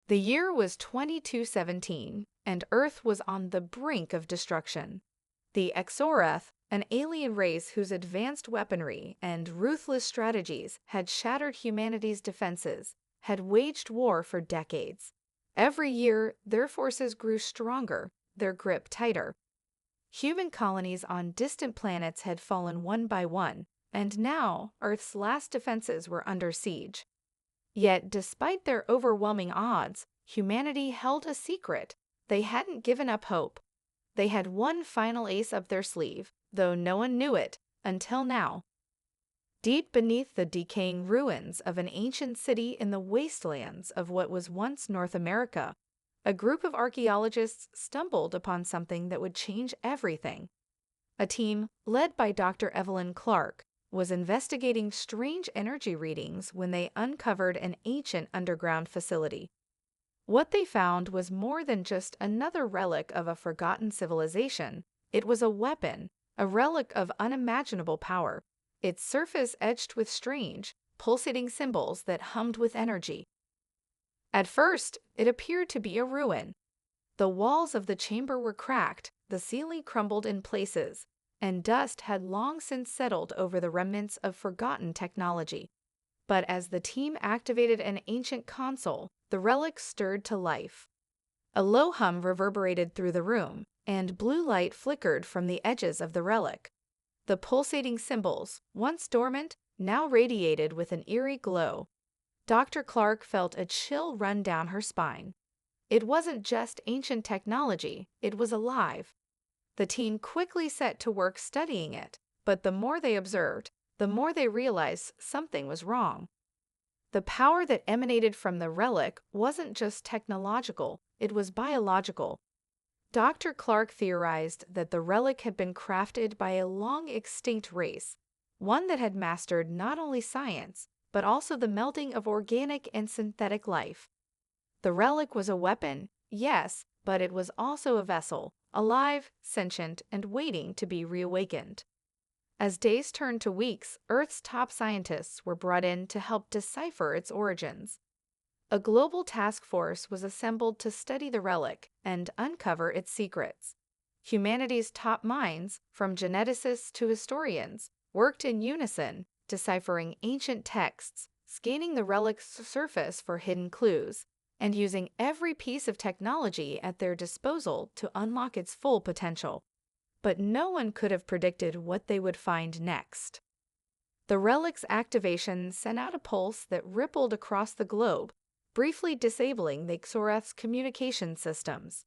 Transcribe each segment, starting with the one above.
The year was 2217, and Earth was on the brink of destruction. The Exorath, an alien race whose advanced weaponry and ruthless strategies had shattered humanity's defenses, had waged war for decades. Every year, their forces grew stronger, their grip tighter. Human colonies on distant planets had fallen one by one, and now Earth's last defenses were under siege. Yet, despite their overwhelming odds, humanity held a secret. They hadn't given up hope. They had one final ace up their sleeve, though no one knew it, until now. Deep beneath the decaying ruins of an ancient city in the wastelands of what was once North America, a group of archaeologists stumbled upon something that would change everything. A team, led by Dr. Evelyn Clark, was investigating strange energy readings when they uncovered an ancient underground facility. What they found was more than just another relic of a forgotten civilization. It was a weapon, a relic of unimaginable power, its surface etched with strange, pulsating symbols that hummed with energy. At first, it appeared to be a ruin. The walls of the chamber were cracked, the ceiling crumbled in places, and dust had long since settled over the remnants of forgotten technology. But as the team activated an ancient console, the relic stirred to life. A low hum reverberated through the room, and blue light flickered from the edges of the relic. The pulsating symbols, once dormant, now radiated with an eerie glow. Dr. Clark felt a chill run down her spine. It wasn't just ancient technology, it was alive. The team quickly set to work studying it, but the more they observed, the more they realized something was wrong. The power that emanated from the relic wasn't just technological, it was biological. Dr. Clark theorized that the relic had been crafted by a long-extinct race, one that had mastered not only science, but also the melding of organic and synthetic life. The relic was a weapon, yes, but it was also a vessel, alive, sentient, and waiting to be reawakened. As days turned to weeks, Earth's top scientists were brought in to help decipher its origins. A global task force was assembled to study the relic and uncover its secrets. Humanity's top minds, from geneticists to historians, worked in unison, deciphering ancient texts, scanning the relic's surface for hidden clues, and using every piece of technology at their disposal to unlock its full potential. But no one could have predicted what they would find next. The relic's activation sent out a pulse that rippled across the globe, briefly disabling the Exorath's communication systems.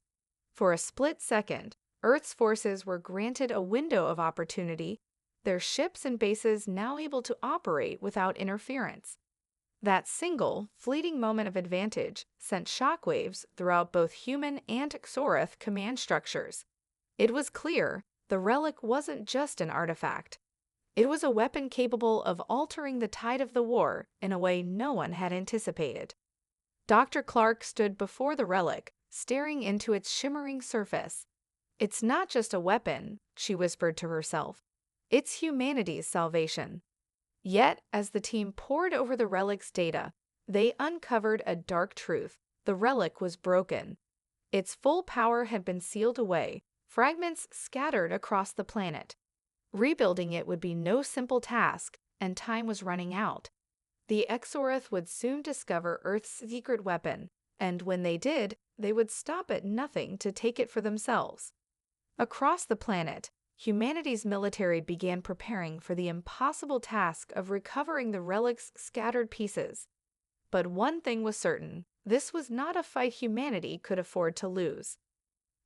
For a split second, Earth's forces were granted a window of opportunity, their ships and bases now able to operate without interference. That single, fleeting moment of advantage sent shockwaves throughout both human and Exorath command structures. It was clear the relic wasn't just an artifact. It was a weapon capable of altering the tide of the war in a way no one had anticipated. Dr. Clark stood before the relic, staring into its shimmering surface. "It's not just a weapon," she whispered to herself. "It's humanity's salvation." Yet, as the team pored over the relic's data, they uncovered a dark truth. The relic was broken. Its full power had been sealed away, fragments scattered across the planet. Rebuilding it would be no simple task, and time was running out. The Exorath would soon discover Earth's secret weapon, and when they did, they would stop at nothing to take it for themselves. Across the planet, humanity's military began preparing for the impossible task of recovering the relic's scattered pieces. But one thing was certain, this was not a fight humanity could afford to lose.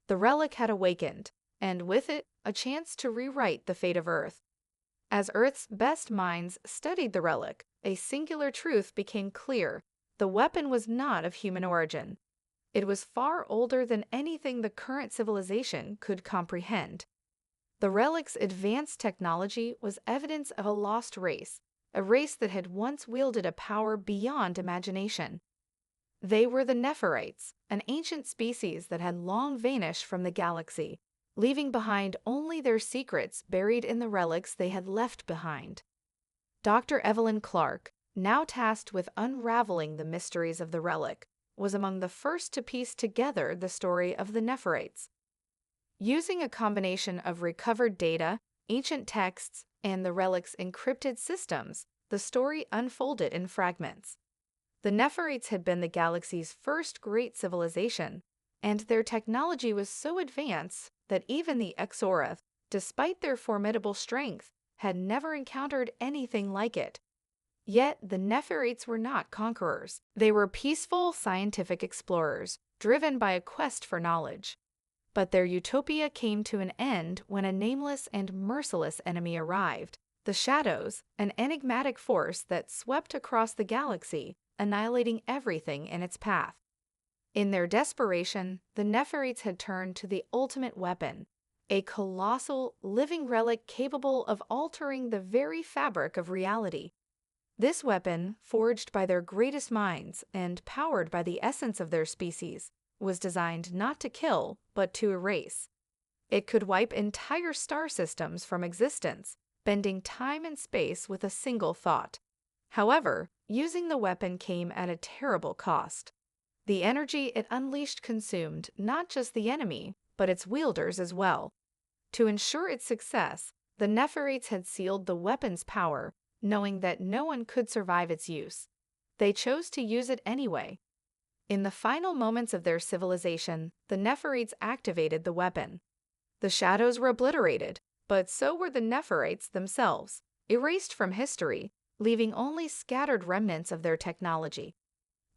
The relic had awakened, and with it, a chance to rewrite the fate of Earth. As Earth's best minds studied the relic, a singular truth became clear. The weapon was not of human origin. It was far older than anything the current civilization could comprehend. The relic's advanced technology was evidence of a lost race, a race that had once wielded a power beyond imagination. They were the Nephirites, an ancient species that had long vanished from the galaxy, leaving behind only their secrets buried in the relics they had left behind. Dr. Evelyn Clark, now tasked with unraveling the mysteries of the relic, was among the first to piece together the story of the Nephirites. Using a combination of recovered data, ancient texts, and the Relic's encrypted systems, the story unfolded in fragments. The Nephirites had been the galaxy's first great civilization, and their technology was so advanced that even the Exorath, despite their formidable strength, had never encountered anything like it. Yet the Nephirites were not conquerors. They were peaceful scientific explorers, driven by a quest for knowledge. But their utopia came to an end when a nameless and merciless enemy arrived, the Shadows, an enigmatic force that swept across the galaxy, annihilating everything in its path. In their desperation, the Nephirites had turned to the ultimate weapon, a colossal, living relic capable of altering the very fabric of reality. This weapon, forged by their greatest minds and powered by the essence of their species, was designed not to kill, but to erase. It could wipe entire star systems from existence, bending time and space with a single thought. However, using the weapon came at a terrible cost. The energy it unleashed consumed not just the enemy, but its wielders as well. To ensure its success, the Nephirites had sealed the weapon's power, knowing that no one could survive its use. They chose to use it anyway. In the final moments of their civilization, the Nephirites activated the weapon. The Shadows were obliterated, but so were the Nephirites themselves, erased from history, leaving only scattered remnants of their technology.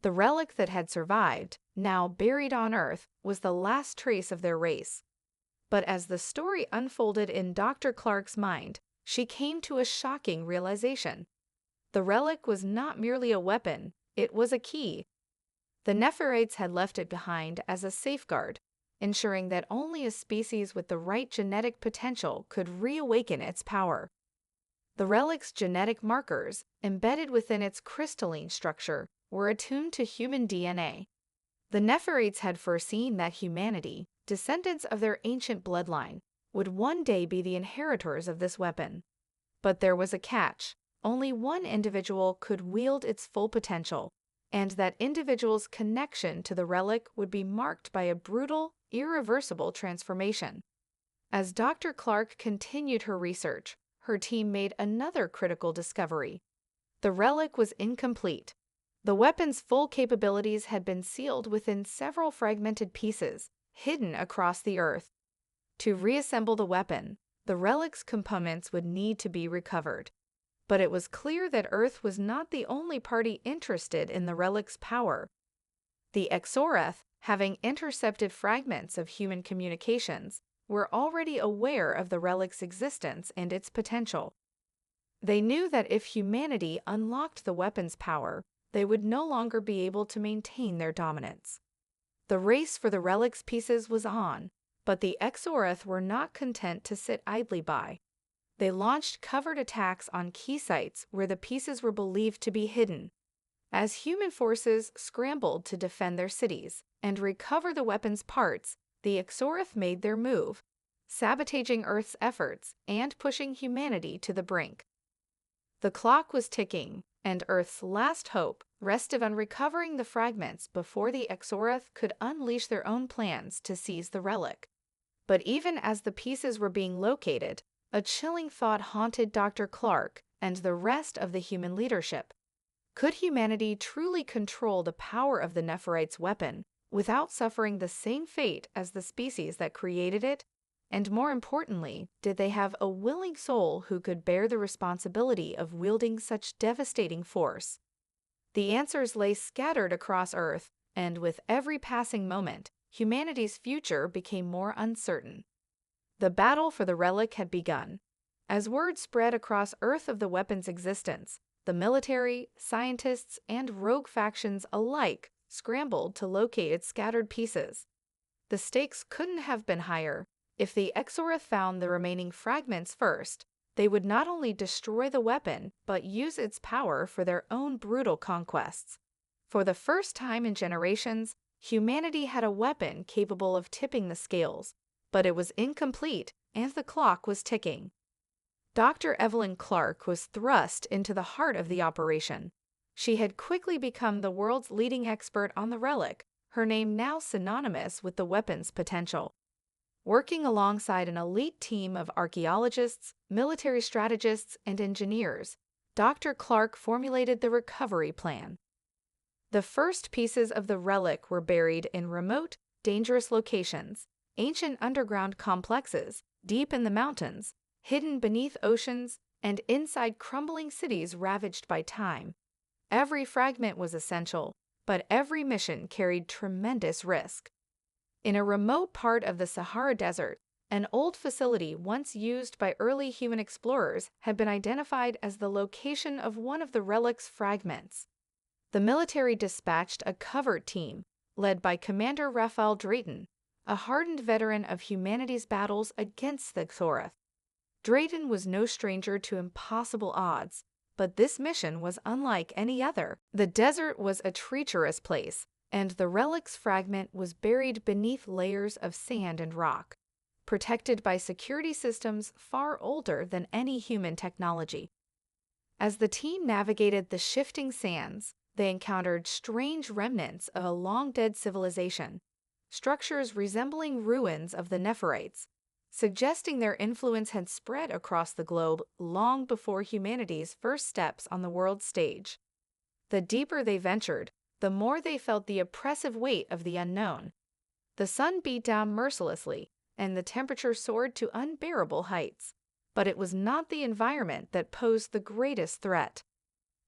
The relic that had survived, now buried on Earth, was the last trace of their race. But as the story unfolded in Dr. Clark's mind, she came to a shocking realization. The relic was not merely a weapon, it was a key. The Nephirites had left it behind as a safeguard, ensuring that only a species with the right genetic potential could reawaken its power. The relic's genetic markers, embedded within its crystalline structure, were attuned to human DNA. The Nephirites had foreseen that humanity, descendants of their ancient bloodline, would one day be the inheritors of this weapon. But there was a catch. Only one individual could wield its full potential, and that individual's connection to the relic would be marked by a brutal, irreversible transformation. As Dr. Clark continued her research, her team made another critical discovery. The relic was incomplete. The weapon's full capabilities had been sealed within several fragmented pieces, hidden across the Earth. To reassemble the weapon, the relic's components would need to be recovered. But it was clear that Earth was not the only party interested in the relic's power. The Exorath, having intercepted fragments of human communications, were already aware of the relic's existence and its potential. They knew that if humanity unlocked the weapon's power, they would no longer be able to maintain their dominance. The race for the relic's pieces was on, but the Exorath were not content to sit idly by. They launched covert attacks on key sites where the pieces were believed to be hidden. As human forces scrambled to defend their cities and recover the weapon's parts, the Exorath made their move, sabotaging Earth's efforts and pushing humanity to the brink. The clock was ticking, and Earth's last hope rested on recovering the fragments before the Exorath could unleash their own plans to seize the relic. But even as the pieces were being located, a chilling thought haunted Dr. Clark and the rest of the human leadership. Could humanity truly control the power of the Nephirites' weapon without suffering the same fate as the species that created it? And more importantly, did they have a willing soul who could bear the responsibility of wielding such devastating force? The answers lay scattered across Earth, and with every passing moment, humanity's future became more uncertain. The battle for the relic had begun. As word spread across Earth of the weapon's existence, the military, scientists, and rogue factions alike scrambled to locate its scattered pieces. The stakes couldn't have been higher. If the Exorath found the remaining fragments first, they would not only destroy the weapon, but use its power for their own brutal conquests. For the first time in generations, humanity had a weapon capable of tipping the scales, but it was incomplete and the clock was ticking. Dr. Evelyn Clark was thrust into the heart of the operation. She had quickly become the world's leading expert on the relic, her name now synonymous with the weapon's potential. Working alongside an elite team of archaeologists, military strategists, and engineers, Dr. Clark formulated the recovery plan. The first pieces of the relic were buried in remote, dangerous locations, ancient underground complexes, deep in the mountains, hidden beneath oceans, and inside crumbling cities ravaged by time. Every fragment was essential, but every mission carried tremendous risk. In a remote part of the Sahara Desert, an old facility once used by early human explorers had been identified as the location of one of the relic's fragments. The military dispatched a covert team, led by Commander Raphael Drayton, a hardened veteran of humanity's battles against the Xoreth. Drayton was no stranger to impossible odds, but this mission was unlike any other. The desert was a treacherous place, and the relic's fragment was buried beneath layers of sand and rock, protected by security systems far older than any human technology. As the team navigated the shifting sands, they encountered strange remnants of a long-dead civilization, structures resembling ruins of the Nephirites, suggesting their influence had spread across the globe long before humanity's first steps on the world stage. The deeper they ventured, the more they felt the oppressive weight of the unknown. The sun beat down mercilessly, and the temperature soared to unbearable heights. But it was not the environment that posed the greatest threat.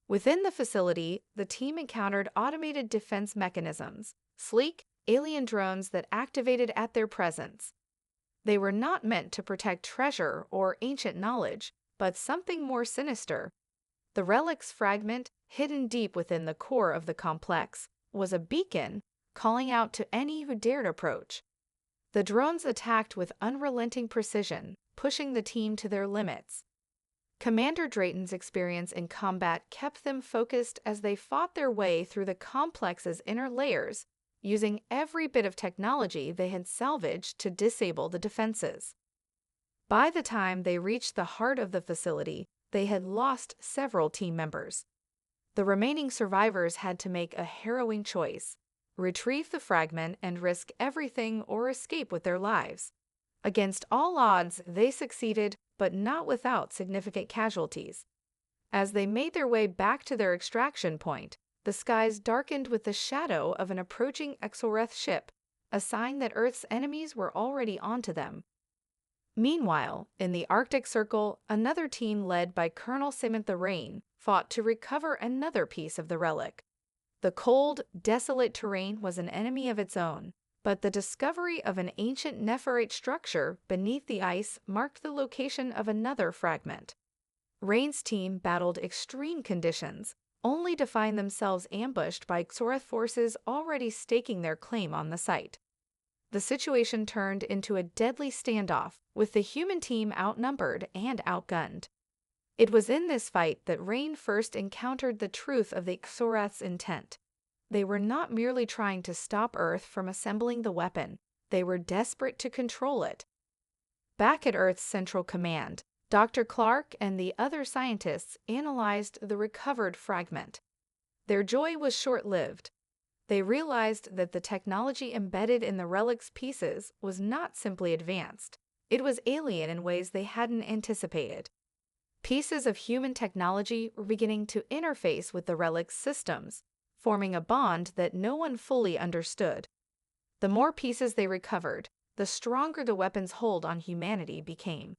Within the facility, the team encountered automated defense mechanisms, sleek, alien drones that activated at their presence. They were not meant to protect treasure or ancient knowledge, but something more sinister. The relic's fragment, hidden deep within the core of the complex, was a beacon, calling out to any who dared approach. The drones attacked with unrelenting precision, pushing the team to their limits. Commander Drayton's experience in combat kept them focused as they fought their way through the complex's inner layers, using every bit of technology they had salvaged to disable the defenses. By the time they reached the heart of the facility, they had lost several team members. The remaining survivors had to make a harrowing choice: retrieve the fragment and risk everything or escape with their lives. Against all odds, they succeeded, but not without significant casualties. As they made their way back to their extraction point, the skies darkened with the shadow of an approaching Xoreth ship, a sign that Earth's enemies were already onto them. Meanwhile, in the Arctic Circle, another team led by Colonel Samantha Rain fought to recover another piece of the relic. The cold, desolate terrain was an enemy of its own, but the discovery of an ancient Nephirite structure beneath the ice marked the location of another fragment. Rain's team battled extreme conditions, only to find themselves ambushed by Xoreth forces already staking their claim on the site. The situation turned into a deadly standoff, with the human team outnumbered and outgunned. It was in this fight that Rain first encountered the truth of the Xoreth's intent. They were not merely trying to stop Earth from assembling the weapon, they were desperate to control it. Back at Earth's Central Command, Dr. Clark and the other scientists analyzed the recovered fragment. Their joy was short-lived. They realized that the technology embedded in the relic's pieces was not simply advanced, it was alien in ways they hadn't anticipated. Pieces of human technology were beginning to interface with the relic's systems, forming a bond that no one fully understood. The more pieces they recovered, the stronger the weapon's hold on humanity became.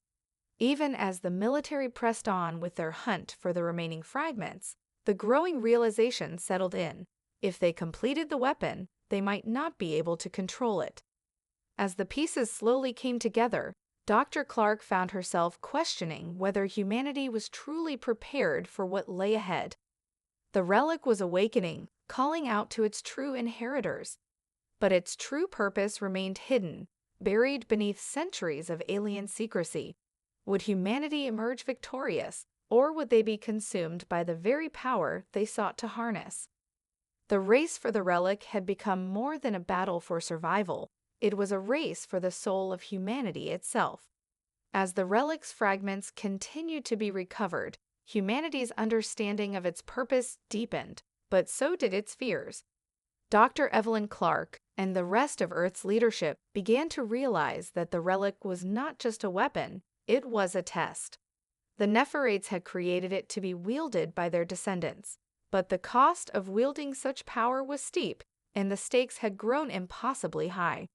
Even as the military pressed on with their hunt for the remaining fragments, the growing realization settled in: if they completed the weapon, they might not be able to control it. As the pieces slowly came together, Dr. Clark found herself questioning whether humanity was truly prepared for what lay ahead. The relic was awakening, calling out to its true inheritors. But its true purpose remained hidden, buried beneath centuries of alien secrecy. Would humanity emerge victorious, or would they be consumed by the very power they sought to harness? The race for the relic had become more than a battle for survival. It was a race for the soul of humanity itself. As the relic's fragments continued to be recovered, humanity's understanding of its purpose deepened, but so did its fears. Dr. Evelyn Clark and the rest of Earth's leadership began to realize that the relic was not just a weapon, it was a test. The Nephirites had created it to be wielded by their descendants, but the cost of wielding such power was steep, and the stakes had grown impossibly high.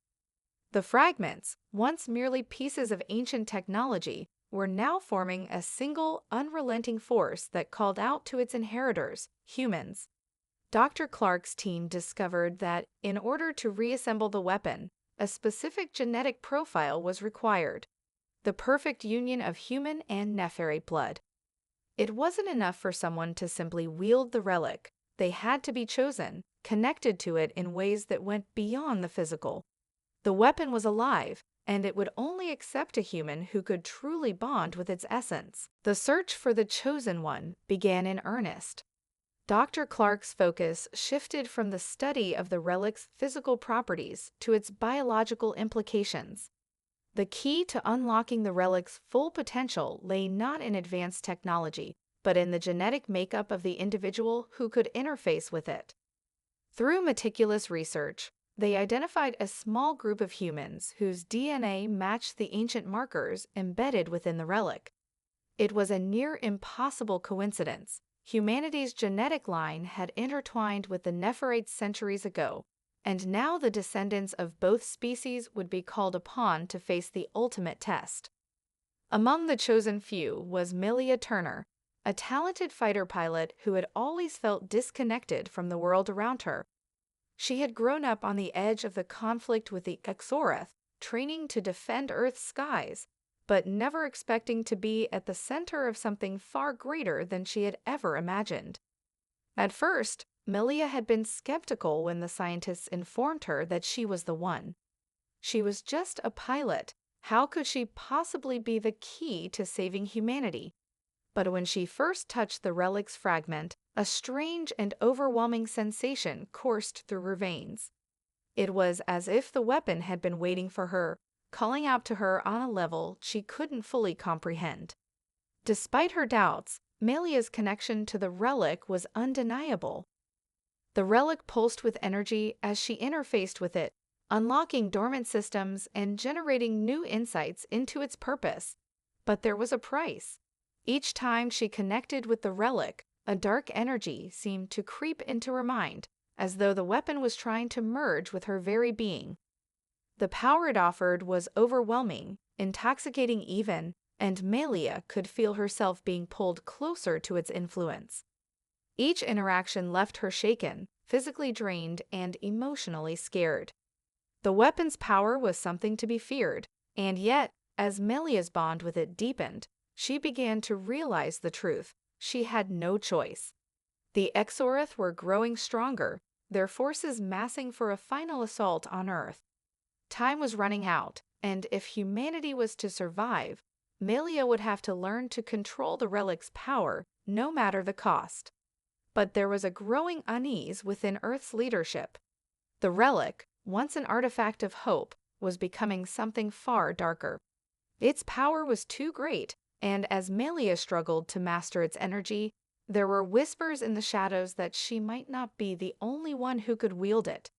The fragments, once merely pieces of ancient technology, were now forming a single, unrelenting force that called out to its inheritors, humans. Dr. Clark's team discovered that, in order to reassemble the weapon, a specific genetic profile was required, the perfect union of human and Nephirite blood. It wasn't enough for someone to simply wield the relic. They had to be chosen, connected to it in ways that went beyond the physical. The weapon was alive, and it would only accept a human who could truly bond with its essence. The search for the chosen one began in earnest. Dr. Clark's focus shifted from the study of the relic's physical properties to its biological implications. The key to unlocking the relic's full potential lay not in advanced technology, but in the genetic makeup of the individual who could interface with it. Through meticulous research, they identified a small group of humans whose DNA matched the ancient markers embedded within the relic. It was a near impossible coincidence. Humanity's genetic line had intertwined with the Nephirites centuries ago, and now the descendants of both species would be called upon to face the ultimate test. Among the chosen few was Melia Turner, a talented fighter pilot who had always felt disconnected from the world around her. She had grown up on the edge of the conflict with the Exorath, training to defend Earth's skies, but never expecting to be at the center of something far greater than she had ever imagined. At first, Melia had been skeptical when the scientists informed her that she was the one. She was just a pilot. How could she possibly be the key to saving humanity? But when she first touched the relic's fragment, a strange and overwhelming sensation coursed through her veins. It was as if the weapon had been waiting for her, calling out to her on a level she couldn't fully comprehend. Despite her doubts, Melia's connection to the relic was undeniable. The relic pulsed with energy as she interfaced with it, unlocking dormant systems and generating new insights into its purpose. But there was a price. Each time she connected with the relic, a dark energy seemed to creep into her mind, as though the weapon was trying to merge with her very being. The power it offered was overwhelming, intoxicating even, and Melia could feel herself being pulled closer to its influence. Each interaction left her shaken, physically drained, and emotionally scared. The weapon's power was something to be feared, and yet, as Melia's bond with it deepened, she began to realize the truth. She had no choice. The Exorath were growing stronger, their forces massing for a final assault on Earth. Time was running out, and if humanity was to survive, Melia would have to learn to control the relic's power, no matter the cost. But there was a growing unease within Earth's leadership. The relic, once an artifact of hope, was becoming something far darker. Its power was too great, and as Melia struggled to master its energy, there were whispers in the shadows that she might not be the only one who could wield it.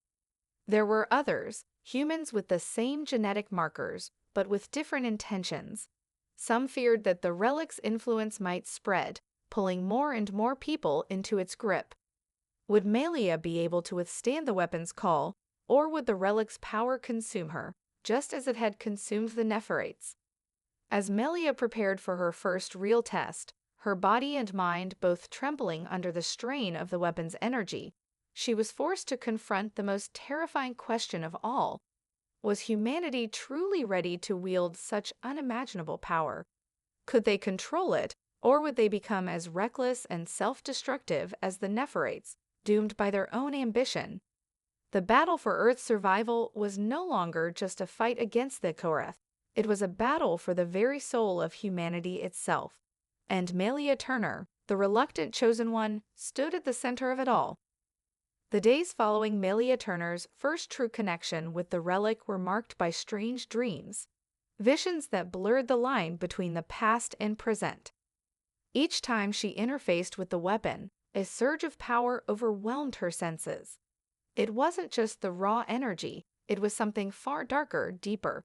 There were others, humans with the same genetic markers, but with different intentions. Some feared that the relic's influence might spread, pulling more and more people into its grip. Would Melia be able to withstand the weapon's call, or would the relic's power consume her, just as it had consumed the Nephirites? As Melia prepared for her first real test, her body and mind both trembling under the strain of the weapon's energy, she was forced to confront the most terrifying question of all. Was humanity truly ready to wield such unimaginable power? Could they control it, or would they become as reckless and self-destructive as the Nephirites, doomed by their own ambition? The battle for Earth's survival was no longer just a fight against the Exorath. It was a battle for the very soul of humanity itself. And Melia Turner, the reluctant chosen one, stood at the center of it all. The days following Melia Turner's first true connection with the relic were marked by strange dreams, visions that blurred the line between the past and present. Each time she interfaced with the weapon, a surge of power overwhelmed her senses. It wasn't just the raw energy, it was something far darker, deeper.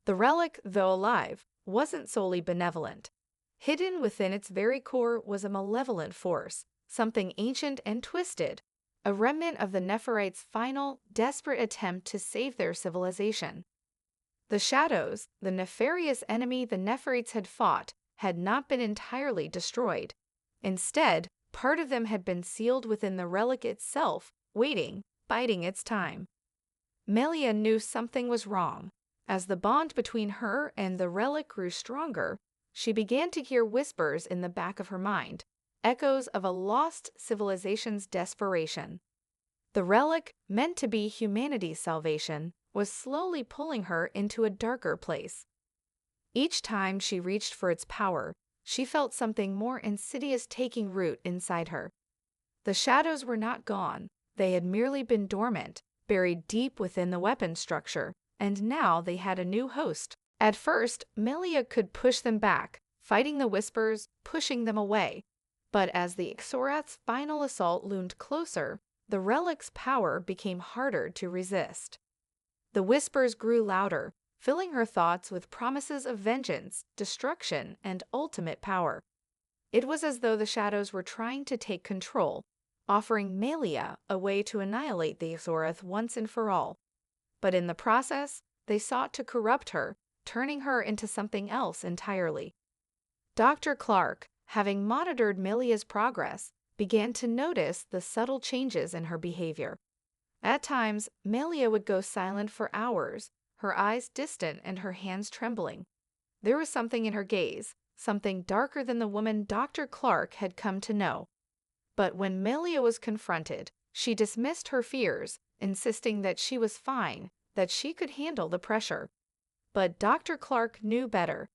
The relic, though alive, wasn't solely benevolent. Hidden within its very core was a malevolent force, something ancient and twisted, a remnant of the Nephirites' final, desperate attempt to save their civilization. The shadows, the nefarious enemy the Nephirites had fought, had not been entirely destroyed. Instead, part of them had been sealed within the relic itself, waiting, biding its time. Melia knew something was wrong. As the bond between her and the relic grew stronger, she began to hear whispers in the back of her mind, echoes of a lost civilization's desperation. The relic, meant to be humanity's salvation, was slowly pulling her into a darker place. Each time she reached for its power, she felt something more insidious taking root inside her. The shadows were not gone, they had merely been dormant, buried deep within the weapon structure, and now they had a new host. At first, Melia could push them back, fighting the whispers, pushing them away. But as the Ixorath's final assault loomed closer, the relic's power became harder to resist. The whispers grew louder, filling her thoughts with promises of vengeance, destruction, and ultimate power. It was as though the shadows were trying to take control, offering Melia a way to annihilate the Ixorath once and for all. But in the process, they sought to corrupt her, turning her into something else entirely. Dr. Clark, having monitored Melia's progress, began to notice the subtle changes in her behavior. At times, Melia would go silent for hours, her eyes distant and her hands trembling. There was something in her gaze, something darker than the woman Dr. Clark had come to know. But when Melia was confronted, she dismissed her fears, insisting that she was fine, that she could handle the pressure. But Dr. Clark knew better.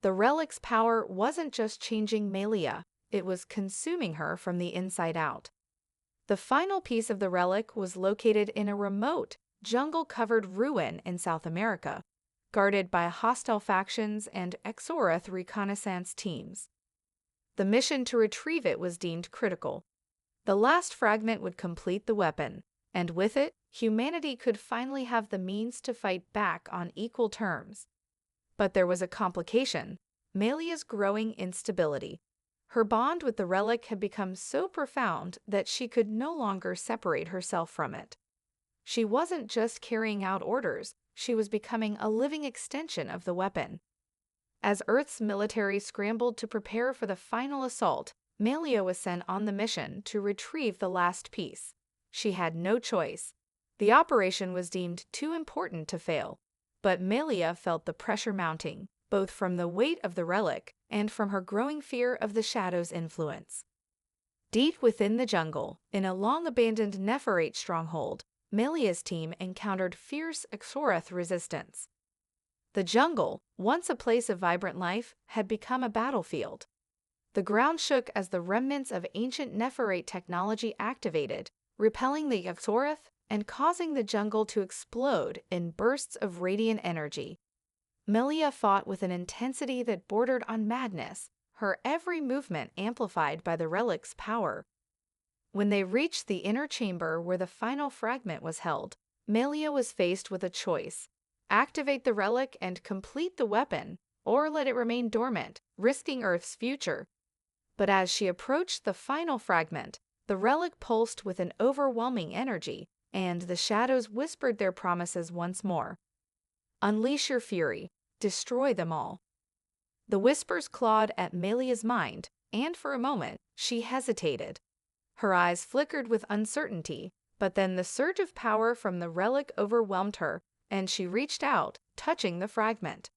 The relic's power wasn't just changing Melia, it was consuming her from the inside out. The final piece of the relic was located in a remote, jungle-covered ruin in South America, guarded by hostile factions and Ixorath reconnaissance teams. The mission to retrieve it was deemed critical. The last fragment would complete the weapon, and with it, humanity could finally have the means to fight back on equal terms. But there was a complication: Melia's growing instability. Her bond with the relic had become so profound that she could no longer separate herself from it. She wasn't just carrying out orders, she was becoming a living extension of the weapon. As Earth's military scrambled to prepare for the final assault, Melia was sent on the mission to retrieve the last piece. She had no choice. The operation was deemed too important to fail, but Melia felt the pressure mounting, both from the weight of the relic and from her growing fear of the shadow's influence. Deep within the jungle, in a long-abandoned Nephirite stronghold, Melia's team encountered fierce Ixorath resistance. The jungle, once a place of vibrant life, had become a battlefield. The ground shook as the remnants of ancient Nephirite technology activated, repelling the Ixorath and causing the jungle to explode in bursts of radiant energy. Melia fought with an intensity that bordered on madness, her every movement amplified by the relic's power. When they reached the inner chamber where the final fragment was held, Melia was faced with a choice: activate the relic and complete the weapon, or let it remain dormant, risking Earth's future. But as she approached the final fragment, the relic pulsed with an overwhelming energy, and the shadows whispered their promises once more. Unleash your fury. Destroy them all. The whispers clawed at Melia's mind, and for a moment, she hesitated. Her eyes flickered with uncertainty, but then the surge of power from the relic overwhelmed her, and she reached out, touching the fragment.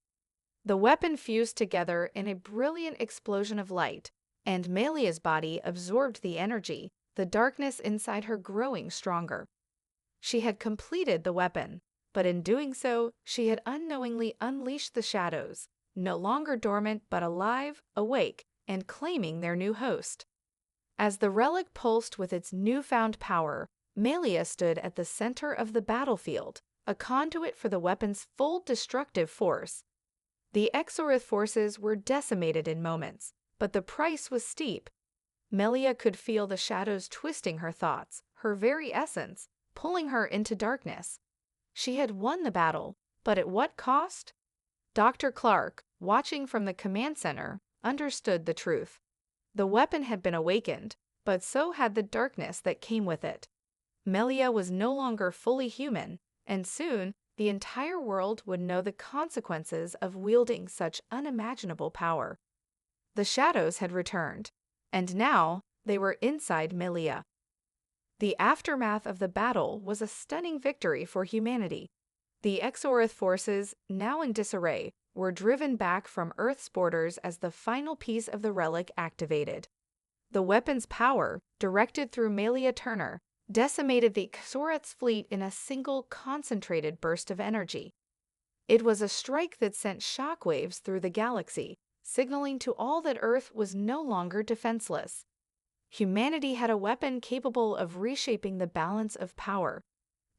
The weapon fused together in a brilliant explosion of light, and Melia's body absorbed the energy, the darkness inside her growing stronger. She had completed the weapon, but in doing so, she had unknowingly unleashed the shadows, no longer dormant but alive, awake, and claiming their new host. As the relic pulsed with its newfound power, Melia stood at the center of the battlefield, a conduit for the weapon's full destructive force. The Ixorath forces were decimated in moments, but the price was steep. Melia could feel the shadows twisting her thoughts, her very essence, pulling her into darkness. She had won the battle, but at what cost? Dr. Clark, watching from the command center, understood the truth. The weapon had been awakened, but so had the darkness that came with it. Melia was no longer fully human, and soon the entire world would know the consequences of wielding such unimaginable power. The shadows had returned, and now they were inside Melia. The aftermath of the battle was a stunning victory for humanity. The Exorith forces, now in disarray, were driven back from Earth's borders as the final piece of the relic activated. The weapon's power, directed through Melia Turner, decimated the Exorith's fleet in a single concentrated burst of energy. It was a strike that sent shockwaves through the galaxy, signaling to all that Earth was no longer defenseless. Humanity had a weapon capable of reshaping the balance of power,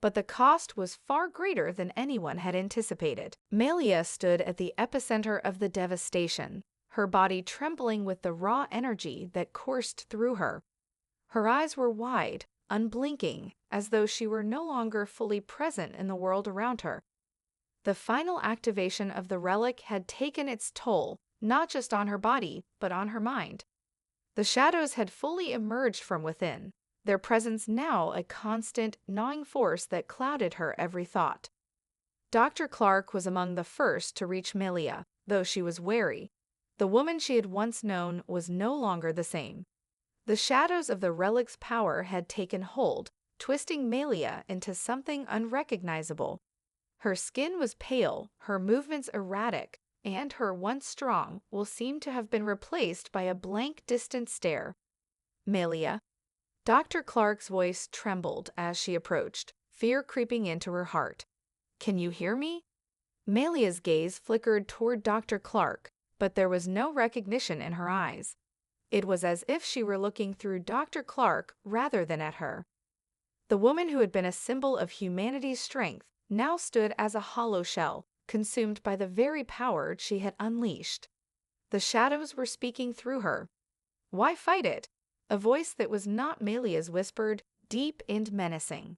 but the cost was far greater than anyone had anticipated. Melia stood at the epicenter of the devastation, her body trembling with the raw energy that coursed through her. Her eyes were wide, unblinking, as though she were no longer fully present in the world around her. The final activation of the relic had taken its toll, not just on her body, but on her mind. The shadows had fully emerged from within, their presence now a constant, gnawing force that clouded her every thought. Dr. Clark was among the first to reach Melia, though she was wary. The woman she had once known was no longer the same. The shadows of the relic's power had taken hold, twisting Melia into something unrecognizable. Her skin was pale, her movements erratic, and her once strong will seem to have been replaced by a blank, distant stare. Melia. Dr. Clark's voice trembled as she approached, fear creeping into her heart. Can you hear me? Melia's gaze flickered toward Dr. Clark, but there was no recognition in her eyes. It was as if she were looking through Dr. Clark rather than at her. The woman who had been a symbol of humanity's strength now stood as a hollow shell, consumed by the very power she had unleashed. The shadows were speaking through her. Why fight it? A voice that was not Melia's whispered, deep and menacing.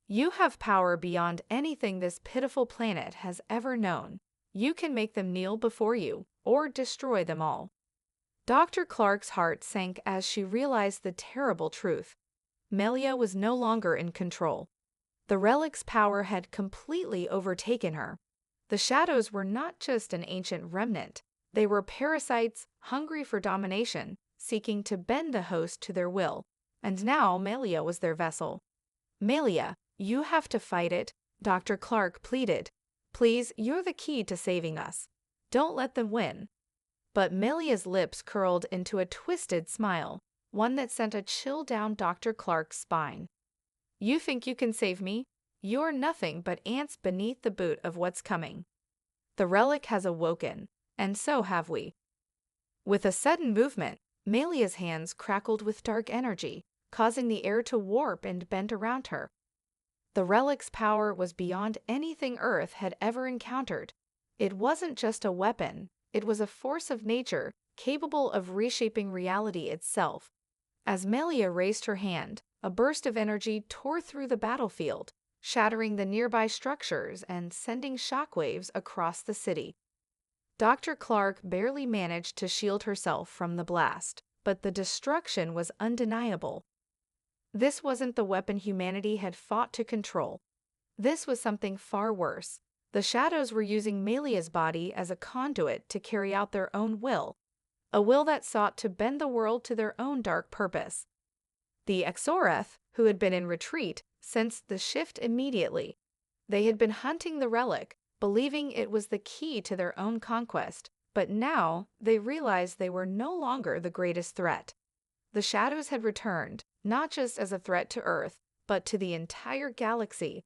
You have power beyond anything this pitiful planet has ever known. You can make them kneel before you, or destroy them all. Dr. Clark's heart sank as she realized the terrible truth. Melia was no longer in control. The relic's power had completely overtaken her. The shadows were not just an ancient remnant. They were parasites, hungry for domination, seeking to bend the host to their will. And now Melia was their vessel. Melia, you have to fight it, Dr. Clark pleaded. Please, you're the key to saving us. Don't let them win. But Melia's lips curled into a twisted smile, one that sent a chill down Dr. Clark's spine. You think you can save me? You're nothing but ants beneath the boot of what's coming. The relic has awoken, and so have we. With a sudden movement, Melia's hands crackled with dark energy, causing the air to warp and bend around her. The relic's power was beyond anything Earth had ever encountered. It wasn't just a weapon, it was a force of nature capable of reshaping reality itself. As Melia raised her hand, a burst of energy tore through the battlefield, shattering the nearby structures and sending shockwaves across the city. Dr. Clark barely managed to shield herself from the blast, but the destruction was undeniable. This wasn't the weapon humanity had fought to control. This was something far worse. The shadows were using Melia's body as a conduit to carry out their own will, a will that sought to bend the world to their own dark purpose. The Exoreth, who had been in retreat, sensed the shift immediately. They had been hunting the relic, believing it was the key to their own conquest, but now they realized they were no longer the greatest threat. The shadows had returned, not just as a threat to Earth, but to the entire galaxy.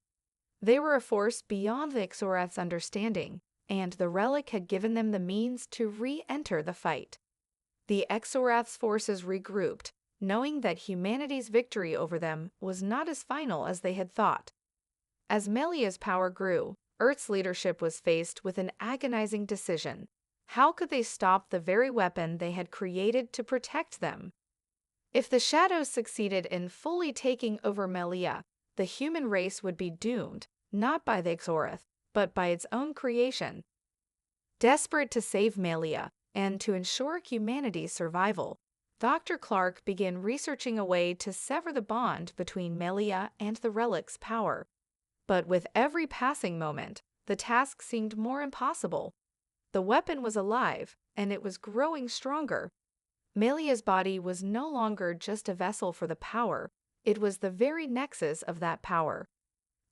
They were a force beyond the Exoreth's understanding, and the relic had given them the means to re-enter the fight. The Exoreth's forces regrouped, knowing that humanity's victory over them was not as final as they had thought. As Melia's power grew, Earth's leadership was faced with an agonizing decision. How could they stop the very weapon they had created to protect them? If the Shadows succeeded in fully taking over Melia, the human race would be doomed, not by the Exoreth, but by its own creation. Desperate to save Melia and to ensure humanity's survival, Dr. Clark began researching a way to sever the bond between Melia and the Relic's power. But with every passing moment, the task seemed more impossible. The weapon was alive, and it was growing stronger. Melia's body was no longer just a vessel for the power, it was the very nexus of that power.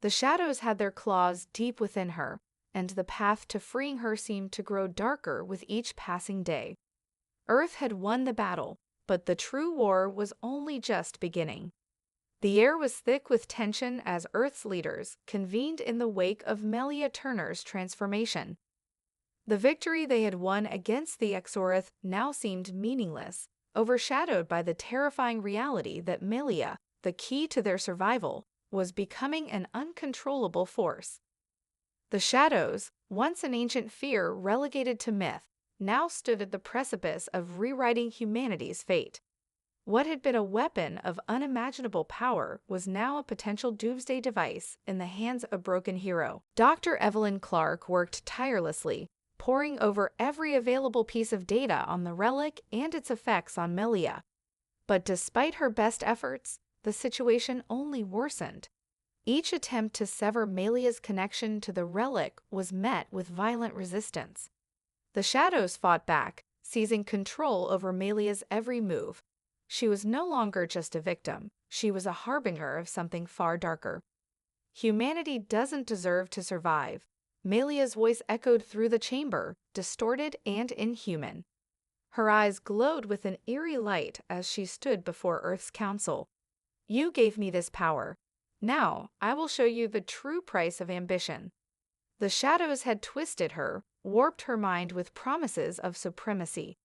The Shadows had their claws deep within her, and the path to freeing her seemed to grow darker with each passing day. Earth had won the battle, but the true war was only just beginning. The air was thick with tension as Earth's leaders convened in the wake of Melia Turner's transformation. The victory they had won against the Exoreth now seemed meaningless, overshadowed by the terrifying reality that Melia, the key to their survival, was becoming an uncontrollable force. The Shadows, once an ancient fear relegated to myth, now stood at the precipice of rewriting humanity's fate. What had been a weapon of unimaginable power was now a potential doomsday device in the hands of a broken hero. Dr. Evelyn Clark worked tirelessly, poring over every available piece of data on the relic and its effects on Melia. But despite her best efforts, the situation only worsened. Each attempt to sever Melia's connection to the relic was met with violent resistance. The Shadows fought back, seizing control over Melia's every move. She was no longer just a victim, she was a harbinger of something far darker. Humanity doesn't deserve to survive. Melia's voice echoed through the chamber, distorted and inhuman. Her eyes glowed with an eerie light as she stood before Earth's council. You gave me this power. Now, I will show you the true price of ambition. The Shadows had twisted her, warped her mind with promises of supremacy.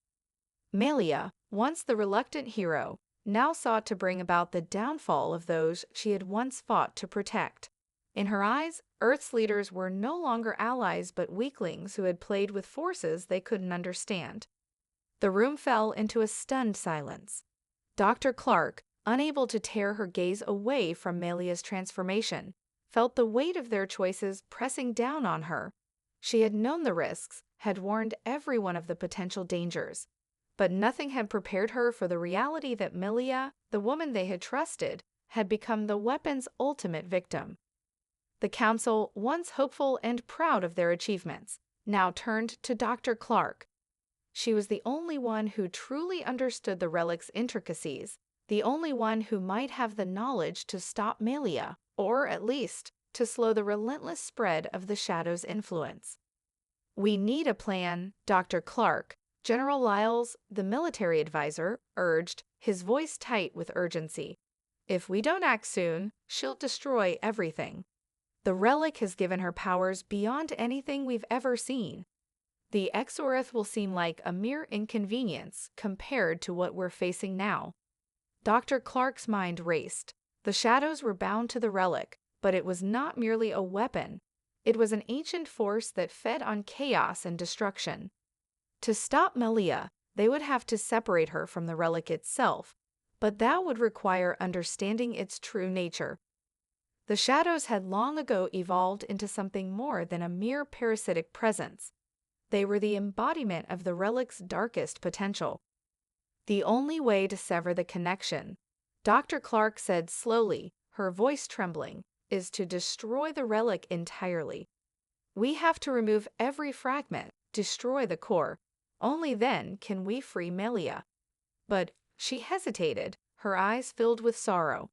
Melia, once the reluctant hero, now sought to bring about the downfall of those she had once fought to protect. In her eyes, Earth's leaders were no longer allies but weaklings who had played with forces they couldn't understand. The room fell into a stunned silence. Dr. Clark, unable to tear her gaze away from Melia's transformation, felt the weight of their choices pressing down on her. She had known the risks, had warned everyone of the potential dangers, but nothing had prepared her for the reality that Melia, the woman they had trusted, had become the weapon's ultimate victim. The council, once hopeful and proud of their achievements, now turned to Dr. Clark. She was the only one who truly understood the relic's intricacies, the only one who might have the knowledge to stop Melia, or at least to slow the relentless spread of the Shadow's influence. We need a plan, Dr. Clark, General Lyles, the military advisor, urged, his voice tight with urgency. If we don't act soon, she'll destroy everything. The relic has given her powers beyond anything we've ever seen. The Exoreth will seem like a mere inconvenience compared to what we're facing now. Dr. Clark's mind raced. The Shadows were bound to the relic, but it was not merely a weapon. It was an ancient force that fed on chaos and destruction. To stop Melia, they would have to separate her from the relic itself, but that would require understanding its true nature. The Shadows had long ago evolved into something more than a mere parasitic presence. They were the embodiment of the relic's darkest potential. The only way to sever the connection, Dr. Clark said slowly, her voice trembling, is to destroy the relic entirely. We have to remove every fragment, destroy the core. Only then can we free Melia. But she hesitated, her eyes filled with sorrow.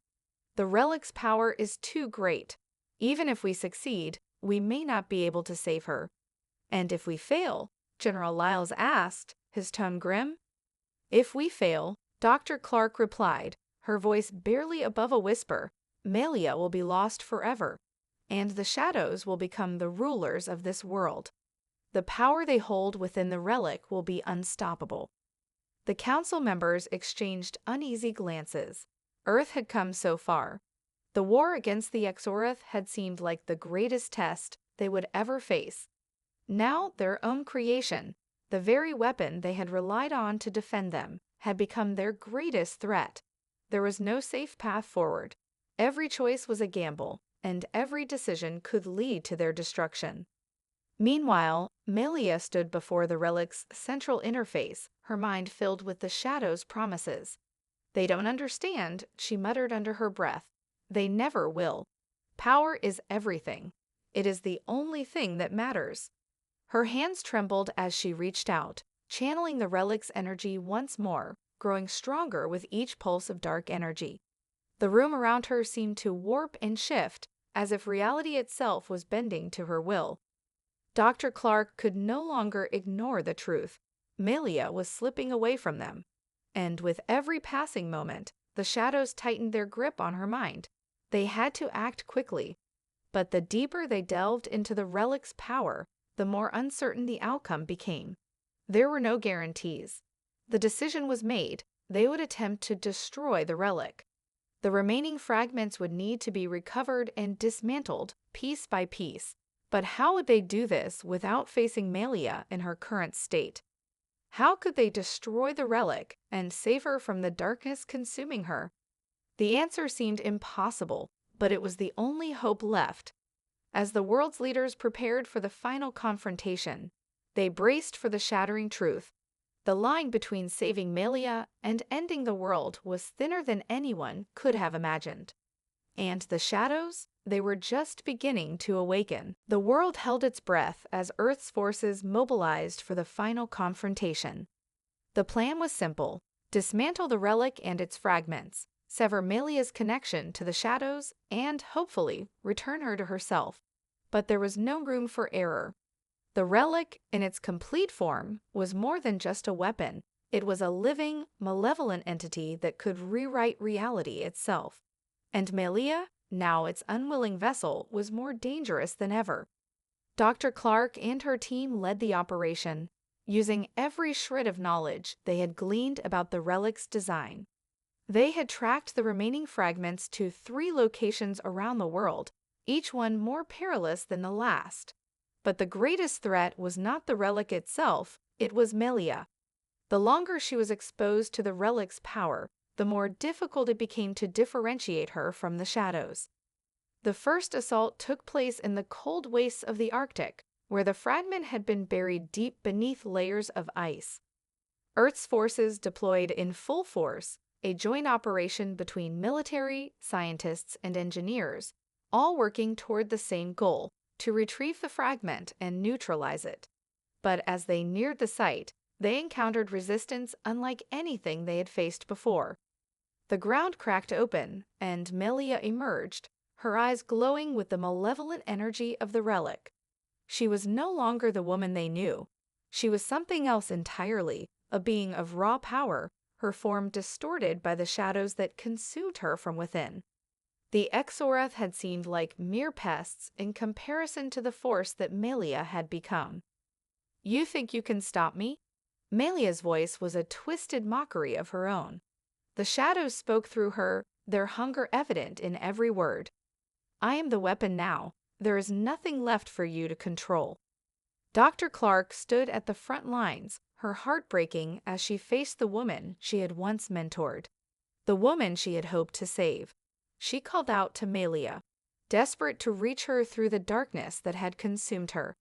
The relic's power is too great. Even if we succeed, we may not be able to save her. And if we fail, General Lyles asked, his tone grim. If we fail, Dr. Clark replied, her voice barely above a whisper, Melia will be lost forever, and the Shadows will become the rulers of this world. The power they hold within the relic will be unstoppable. The council members exchanged uneasy glances. Earth had come so far. The war against the Exoreth had seemed like the greatest test they would ever face. Now their own creation, The very weapon they had relied on to defend them had become their greatest threat. There was no safe path forward. Every choice was a gamble, and every decision could lead to their destruction. Meanwhile, Melia stood before the Relic's central interface, her mind filled with the Shadow's promises. "They don't understand," she muttered under her breath. "They never will. Power is everything. It is the only thing that matters." Her hands trembled as she reached out, channeling the Relic's energy once more, growing stronger with each pulse of dark energy. The room around her seemed to warp and shift, as if reality itself was bending to her will. Dr. Clark could no longer ignore the truth. Melia was slipping away from them. And with every passing moment, the Shadows tightened their grip on her mind. They had to act quickly. But the deeper they delved into the Relic's power, the more uncertain the outcome became. There were no guarantees. The decision was made. They would attempt to destroy the Relic. The remaining fragments would need to be recovered and dismantled, piece by piece. But how would they do this without facing Melia in her current state? How could they destroy the Relic and save her from the darkness consuming her? The answer seemed impossible, but it was the only hope left. As the world's leaders prepared for the final confrontation, they braced for the shattering truth. The line between saving Melia and ending the world was thinner than anyone could have imagined. And the Shadows? They were just beginning to awaken. The world held its breath as Earth's forces mobilized for the final confrontation. The plan was simple: dismantle the Relic and its fragments, sever Melia's connection to the Shadows, and, hopefully, return her to herself. But there was no room for error. The Relic, in its complete form, was more than just a weapon. It was a living, malevolent entity that could rewrite reality itself. And Melia, now its unwilling vessel, was more dangerous than ever. Dr. Clark and her team led the operation, using every shred of knowledge they had gleaned about the Relic's design. They had tracked the remaining fragments to 3 locations around the world, each one more perilous than the last. But the greatest threat was not the Relic itself, it was Melia. The longer she was exposed to the Relic's power, the more difficult it became to differentiate her from the Shadows. The first assault took place in the cold wastes of the Arctic, where the fragment had been buried deep beneath layers of ice. Earth's forces deployed in full force, a joint operation between military, scientists, and engineers, all working toward the same goal: to retrieve the fragment and neutralize it. But as they neared the site, they encountered resistance unlike anything they had faced before. The ground cracked open, and Melia emerged, her eyes glowing with the malevolent energy of the Relic. She was no longer the woman they knew. She was something else entirely, a being of raw power, her form distorted by the Shadows that consumed her from within. The Exorath had seemed like mere pests in comparison to the force that Melia had become. "You think you can stop me?" Melia's voice was a twisted mockery of her own. The Shadows spoke through her, their hunger evident in every word. "I am the weapon now. There is nothing left for you to control." Dr. Clark stood at the front lines, her heart breaking as she faced the woman she had once mentored, the woman she had hoped to save. She called out to Melia, desperate to reach her through the darkness that had consumed her.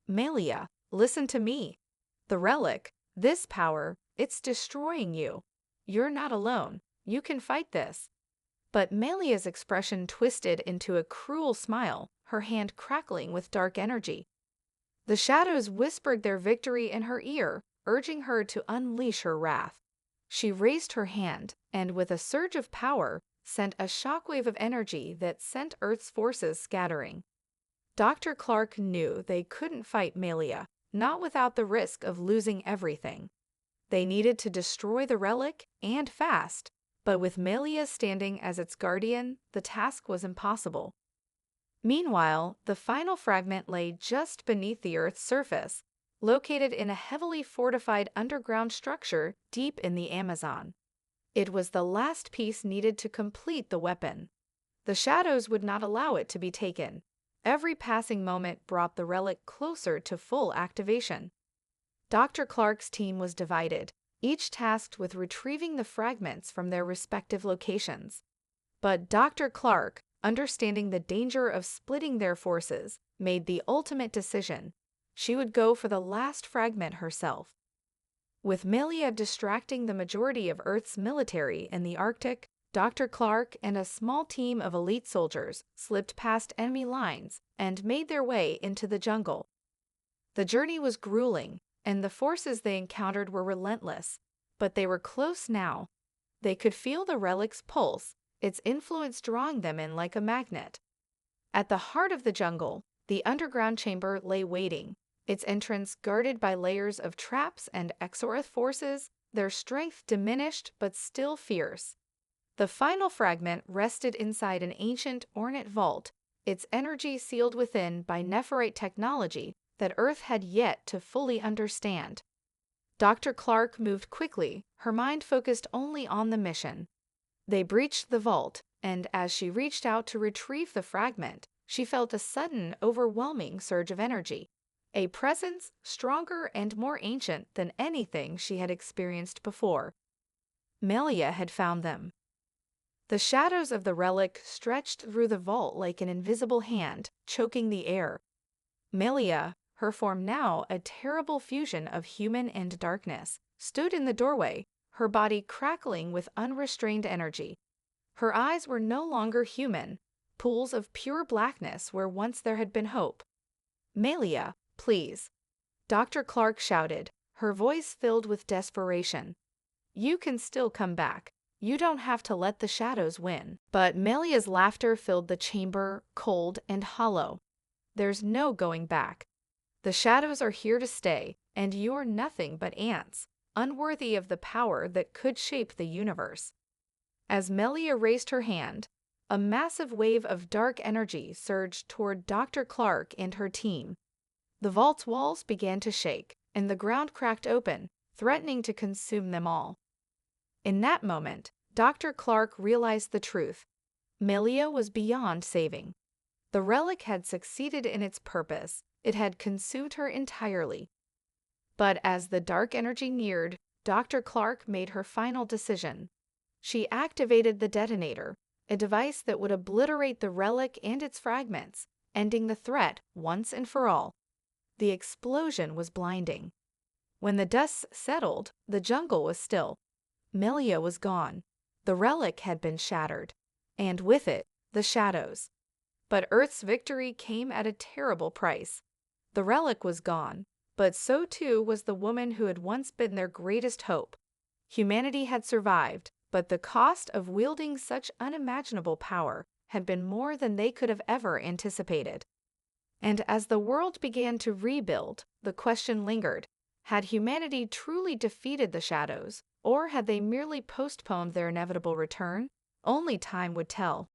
"Melia, listen to me. The Relic, this power, it's destroying you. You're not alone. You can fight this." But Melia's expression twisted into a cruel smile, her hand crackling with dark energy. The Shadows whispered their victory in her ear, urging her to unleash her wrath. She raised her hand, and with a surge of power, sent a shockwave of energy that sent Earth's forces scattering. Dr. Clark knew they couldn't fight Melia, not without the risk of losing everything. They needed to destroy the Relic, and fast, but with Melia standing as its guardian, the task was impossible. Meanwhile, the final fragment lay just beneath the Earth's surface, located in a heavily fortified underground structure deep in the Amazon. It was the last piece needed to complete the weapon. The Shadows would not allow it to be taken. Every passing moment brought the Relic closer to full activation. Dr. Clark's team was divided, each tasked with retrieving the fragments from their respective locations. But Dr. Clark, understanding the danger of splitting their forces, made the ultimate decision. She would go for the last fragment herself. With Melia distracting the majority of Earth's military in the Arctic, Dr. Clark and a small team of elite soldiers slipped past enemy lines and made their way into the jungle. The journey was grueling, and the forces they encountered were relentless, but they were close now. They could feel the relic's pulse, its influence drawing them in like a magnet. At the heart of the jungle, the underground chamber lay waiting, its entrance guarded by layers of traps and Exorith forces, their strength diminished but still fierce. The final fragment rested inside an ancient, ornate vault, its energy sealed within by Nephirite technology that Earth had yet to fully understand. Dr. Clark moved quickly, her mind focused only on the mission. They breached the vault, and as she reached out to retrieve the fragment, she felt a sudden, overwhelming surge of energy, a presence stronger and more ancient than anything she had experienced before. Melia had found them. The shadows of the relic stretched through the vault like an invisible hand, choking the air. Melia, her form now a terrible fusion of human and darkness, stood in the doorway, her body crackling with unrestrained energy. Her eyes were no longer human, pools of pure blackness where once there had been hope. "Melia, please," Dr. Clark shouted, her voice filled with desperation. "You can still come back. You don't have to let the shadows win." But Melia's laughter filled the chamber, cold and hollow. "There's no going back. The shadows are here to stay, and you're nothing but ants, unworthy of the power that could shape the universe." As Melia raised her hand, a massive wave of dark energy surged toward Dr. Clark and her team. The vault's walls began to shake, and the ground cracked open, threatening to consume them all. In that moment, Dr. Clark realized the truth. Melia was beyond saving. The relic had succeeded in its purpose. It had consumed her entirely. But as the dark energy neared, Dr. Clark made her final decision. She activated the detonator, a device that would obliterate the relic and its fragments, ending the threat once and for all. The explosion was blinding. When the dust settled, the jungle was still. Melia was gone. The relic had been shattered, and with it, the shadows. But Earth's victory came at a terrible price. The relic was gone, but so too was the woman who had once been their greatest hope. Humanity had survived, but the cost of wielding such unimaginable power had been more than they could have ever anticipated. And as the world began to rebuild, the question lingered: had humanity truly defeated the shadows, or had they merely postponed their inevitable return? Only time would tell.